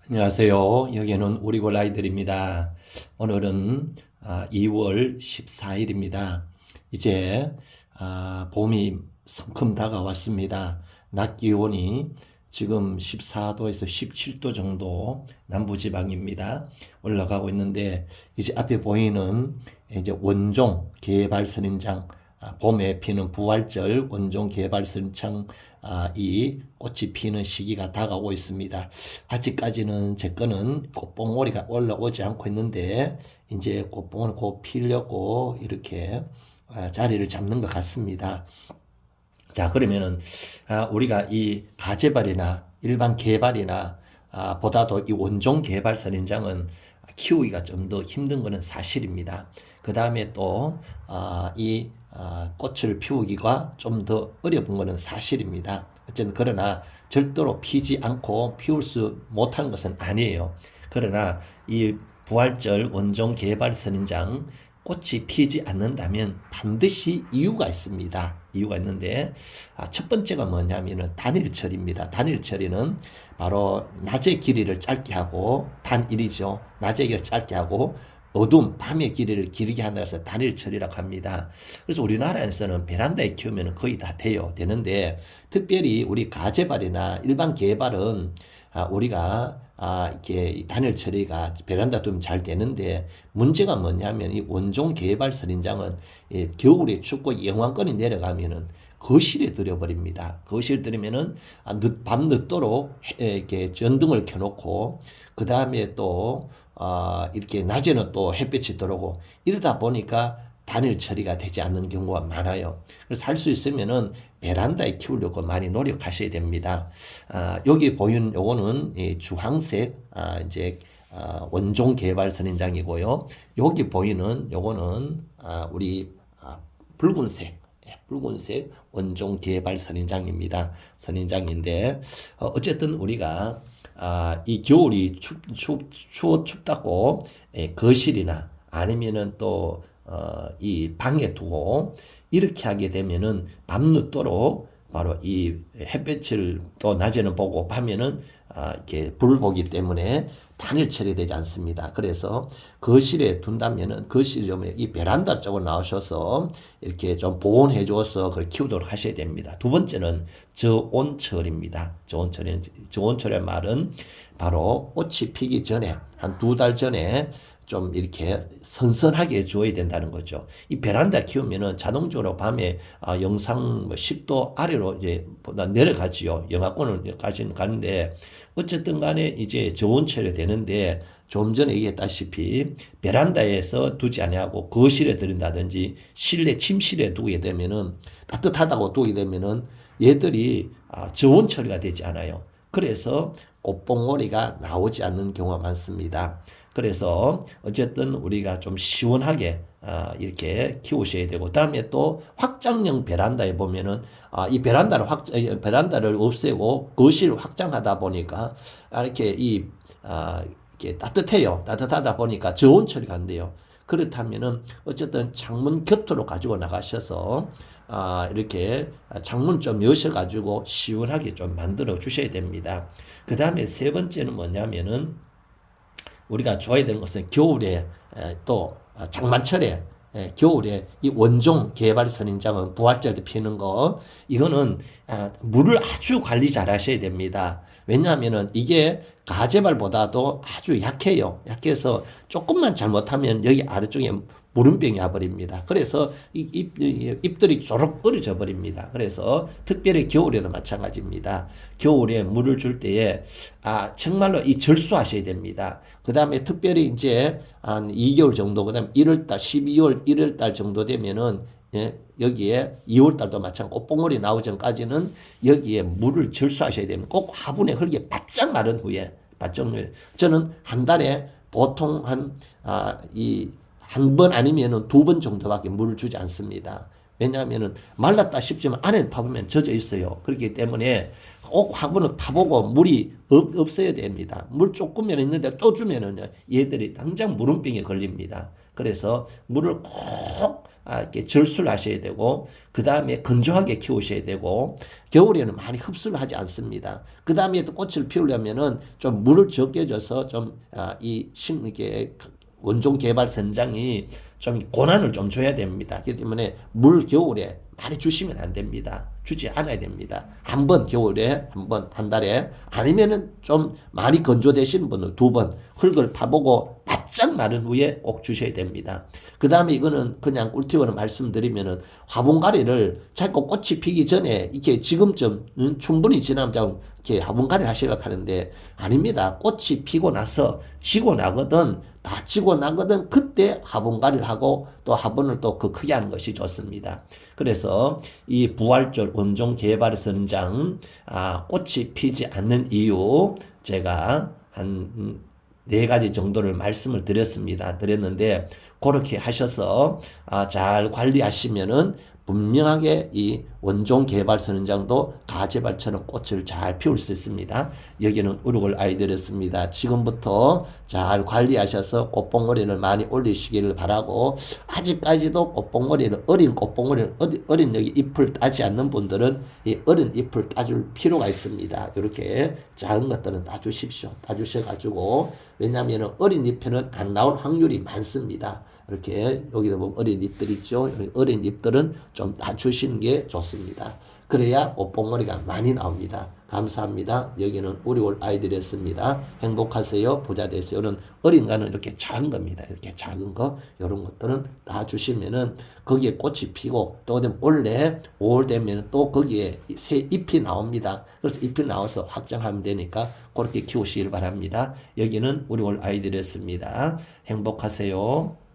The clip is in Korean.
안녕하세요. 여기는 우리골 아이들입니다. 오늘은 2월 14일입니다. 이제 봄이 성큼 다가왔습니다. 낮 기온이 지금 14도에서 17도 정도 남부지방입니다. 올라가고 있는데 이제 앞에 보이는 이제 원종 개발선인장, 봄에 피는 부활절 원종 개발선인장 이 꽃이 피는 시기가 다가오고 있습니다. 아직까지는 제 거는 꽃봉오리가 올라오지 않고 있는데 이제 꽃봉은 곧 피려고 이렇게 자리를 잡는 것 같습니다. 자, 그러면은 우리가 이 가재발이나 일반 개발이나 보다도 이 원종 개발 선인장은 키우기가 좀 더 힘든 것은 사실입니다. 그 다음에 또 이 꽃을 피우기가 좀 더 어려운 것은 사실입니다. 어쨌든 그러나 절대로 피지 않고 피울 수 못하는 것은 아니에요. 그러나 이 부활절 원종 개발 선인장 꽃이 피지 않는다면 반드시 이유가 있습니다. 이유가 있는데 첫 번째가 뭐냐면은 단일철입니다. 단일철에는 바로 낮의 길이를 짧게 하고 단일이죠. 낮의 길이를 짧게 하고 어둠, 밤의 길이를 길게 한다 해서 단일철이라고 합니다. 그래서 우리나라에서는 베란다에 키우면 거의 다 돼요. 되는데 특별히 우리 가재발이나 일반 개발은 우리가 이렇게 단일 처리가 베란다 두면 잘 되는데 문제가 뭐냐면 이 원종 개발 선인장은 겨울에 춥고 영하권이 내려가면은 거실에 들여버립니다. 거실에 들이면은 밤 늦도록 이렇게 전등을 켜놓고 그 다음에 또 이렇게 낮에는 또 햇빛이 들어오고 이러다 보니까 단일 처리가 되지 않는 경우가 많아요. 그래서 할 수 있으면은 베란다에 키우려고 많이 노력하셔야 됩니다. 여기 보이는 요거는 주황색 이제 원종 개발 선인장이고요. 여기 보이는 요거는 우리 붉은색 붉은색 원종 개발 선인장입니다. 선인장인데 어쨌든 우리가 이 겨울이 춥다고 거실이나 아니면은 또 이 방에 두고 이렇게 하게 되면은 밤늦도록 바로 이 햇볕을 또 낮에는 보고 밤에는 이렇게 불을 보기 때문에 단일 처리되지 않습니다. 그래서 거실에 둔다면은 거실 좀 이 베란다 쪽으로 나오셔서 이렇게 좀 보온해 줘서 그걸 키우도록 하셔야 됩니다. 두 번째는 저온철입니다. 저온철의 말은 바로 꽃이 피기 전에 한 2달 전에 좀 이렇게 선선하게 해줘야 된다는 거죠. 이 베란다 키우면은 자동적으로 밤에 영상 10도 아래로 이제 내려가지요. 영하권을 가는데 어쨌든 간에 이제 저온철이 되는데 좀 전에 얘기했다시피 베란다에서 두지 아니하고 거실에 들인다든지 실내 침실에 두게 되면은 따뜻하다고 두게 되면은 얘들이 저온 처리가 되지 않아요. 그래서 꽃봉오리가 나오지 않는 경우가 많습니다. 그래서 어쨌든 우리가 좀 시원하게 이렇게 키우셔야 되고 다음에 또 확장형 베란다에 보면은 이 베란다를 없애고 거실을 확장하다 보니까 이렇게 이렇게 따뜻해요. 따뜻하다 보니까 저온 처리가 안 돼요. 그렇다면은 어쨌든 창문 곁으로 가지고 나가셔서 이렇게 창문 좀 여셔가지고 시원하게 좀 만들어 주셔야 됩니다. 그 다음에 세 번째는 뭐냐면은 우리가 줘야 되는 것은 겨울에 또 장마철에 겨울에 이 원종 개발 선인장은 부활절 때 피는 거 이거는 물을 아주 관리 잘 하셔야 됩니다. 왜냐하면은 이게 가재발보다도 아주 약해요. 약해서 조금만 잘못하면 여기 아래쪽에 무름병이 와버립니다. 그래서 잎들이 쪼록 떨어져 버립니다. 그래서 특별히 겨울에도 마찬가지입니다. 겨울에 물을 줄 때에 정말로 이 절수하셔야 됩니다. 그 다음에 특별히 이제 한 2개월 정도, 그 다음에 1월달, 12월, 1월달 정도 되면은 여기에 2월달도 마찬가지로 꽃봉오리 나오기 전까지는 여기에 물을 절수하셔야 됩니다. 꼭 화분에 흙이 바짝 마른 후에 저는 한 달에 보통 한 번 아니면은 2번 정도밖에 물을 주지 않습니다. 왜냐하면은 말랐다 싶지만 안에 파보면 젖어 있어요. 그렇기 때문에 꼭 화분을 파보고 물이 없어야 됩니다. 물 조금만 있는데 또 주면은 얘들이 당장 무름병에 걸립니다. 그래서 물을 꼭 이렇게 절수를 하셔야 되고, 그 다음에 건조하게 키우셔야 되고, 겨울에는 많이 흡수를 하지 않습니다. 그 다음에 또 꽃을 피우려면은 좀 물을 적게 줘서 이게 원종 개발 선장이 좀 고난을 좀 줘야 됩니다. 그렇기 때문에 물 겨울에 많이 주시면 안 됩니다. 주지 않아야 됩니다. 한 번 겨울에 한 번 한 달에, 아니면은 좀 많이 건조되시는 분은 두 번 흙을 파보고 바짝 마른 후에 꼭 주셔야 됩니다. 그 다음에 이거는 그냥 꿀팁으로 말씀드리면은 화분가리를 자꾸 꽃이 피기 전에 이렇게 지금쯤 충분히 지나면 이렇게 화분가리를 하시려고 하는데 아닙니다. 꽃이 피고 나서 지고 나거든, 다 지고 나거든 그때 화분가리를 하고 또 화분을 또 그 크게 하는 것이 좋습니다. 그래서 이 부활절 원종 개발 선장 꽃이 피지 않는 이유 제가 한 4가지 정도를 말씀을 드렸는데 그렇게 하셔서 잘 관리하시면은 분명하게 이 원종 개발 선인장도 가재발처럼 꽃을 잘 피울 수 있습니다. 여기는 우룩을 아이들였습니다. 지금부터 잘 관리하셔서 꽃봉오리를 많이 올리시기를 바라고, 아직까지도 어린 꽃봉오리는 어린 여기 잎을 따지 않는 분들은 이 어린 잎을 따줄 필요가 있습니다. 이렇게 작은 것들은 따주십시오. 따주셔가지고, 왜냐하면 어린 잎에는 안 나올 확률이 많습니다. 이렇게 여기도 보면 어린 잎들 있죠. 어린 잎들은 좀 따주시는 게 좋습니다. 그래야 꽃봉오리가 많이 나옵니다. 감사합니다. 여기는 우리올 아이들이었습니다. 행복하세요. 부자 되세요. 이런 어린 거는 이렇게 작은 겁니다. 이렇게 작은 거, 이런 것들은 다 주시면은 거기에 꽃이 피고, 또 원래 5월 되면 또 거기에 새 잎이 나옵니다. 그래서 잎이 나와서 확장하면 되니까 그렇게 키우시길 바랍니다. 여기는 우리올 아이들이었습니다. 행복하세요.